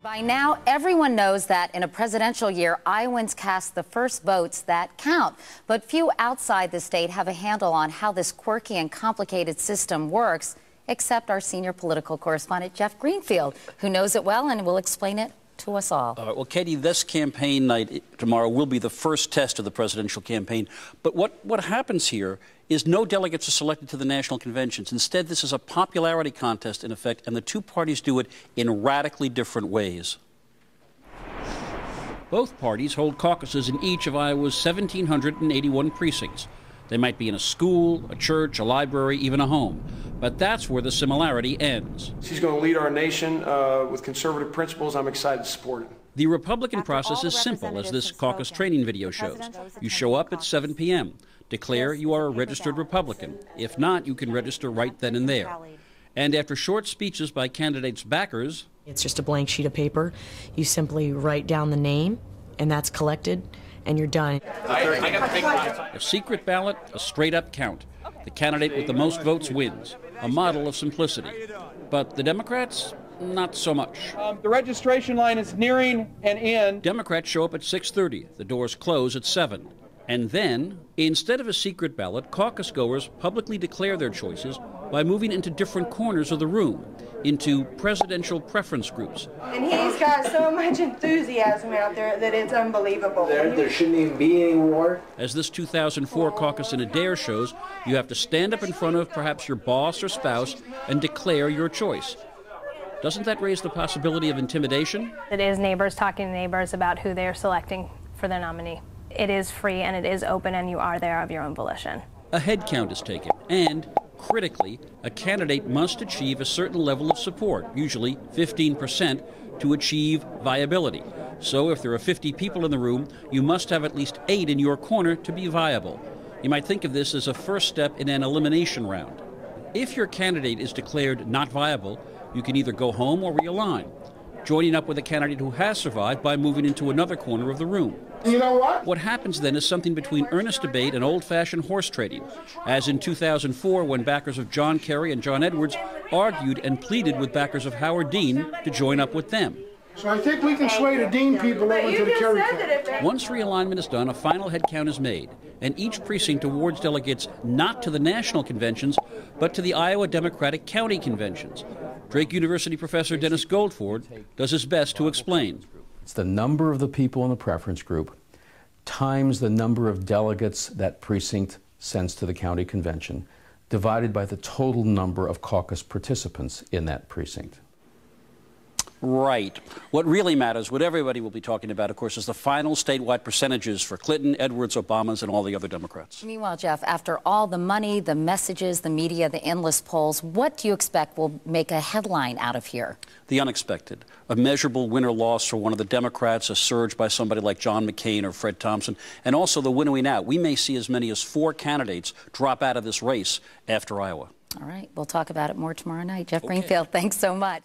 By now, everyone knows that in a presidential year, Iowans cast the first votes that count. But few outside the state have a handle on how this quirky and complicated system works, except our senior political correspondent, Jeff Greenfield, who knows it well and will explain it to us all. All right, well, Katie, this campaign night tomorrow will be the first test of the presidential campaign. But what happens here is no delegates are selected to the national conventions. Instead, this is a popularity contest, in effect, and the two parties do it in radically different ways. Both parties hold caucuses in each of Iowa's 1,781 precincts. They might be in a school, a church, a library, even a home. But that's where the similarity ends. She's going to lead our nation with conservative principles. I'm excited to support it. The Republican process is simple, as this caucus training video shows. You show up at 7 p.m., declare you are a registered Republican. If not, you can register right then and there. And after short speeches by candidates' backers... It's just a blank sheet of paper. You simply write down the name, and that's collected, and you're done. A secret ballot, a straight-up count. The candidate with the most votes wins. A model of simplicity. But the Democrats, not so much. The registration line is nearing an end. Democrats show up at 6:30. The doors close at 7. And then, instead of a secret ballot, caucus goers publicly declare their choices by moving into different corners of the room, into presidential preference groups. And he's got so much enthusiasm out there that it's unbelievable. There shouldn't even be any war. As this 2004 Caucus in Adair shows, you have to stand up in front of perhaps your boss or spouse and declare your choice. Doesn't that raise the possibility of intimidation? It is neighbors talking to neighbors about who they are selecting for their nominee. It is free and it is open, and you are there of your own volition. A head count is taken, and critically, a candidate must achieve a certain level of support, usually 15%, to achieve viability. So if there are 50 people in the room, you must have at least 8 in your corner to be viable. You might think of this as a first step in an elimination round. If your candidate is declared not viable, you can either go home or realign, joining up with a candidate who has survived by moving into another corner of the room. You know what? What happens then is something between earnest debate and old-fashioned horse trading, as in 2004 when backers of John Kerry and John Edwards argued and pleaded with backers of Howard Dean to join up with them. So I think we can sway the Dean people over to the Kerry camp. Once realignment is done, a final head count is made, and each precinct awards delegates not to the national conventions, but to the Iowa Democratic County conventions. Drake University professor Dennis Goldford does his best to explain. It's the number of the people in the preference group times the number of delegates that precinct sends to the county convention, divided by the total number of caucus participants in that precinct. Right. What really matters, what everybody will be talking about, of course, is the final statewide percentages for Clinton, Edwards, Obama's, and all the other Democrats. Meanwhile, Jeff, after all the money, the messages, the media, the endless polls, what do you expect will make a headline out of here? The unexpected. A measurable winner-loss for one of the Democrats, a surge by somebody like John McCain or Fred Thompson, and also the winnowing out. We may see as many as 4 candidates drop out of this race after Iowa. All right. We'll talk about it more tomorrow night. Jeff Greenfield, thanks so much.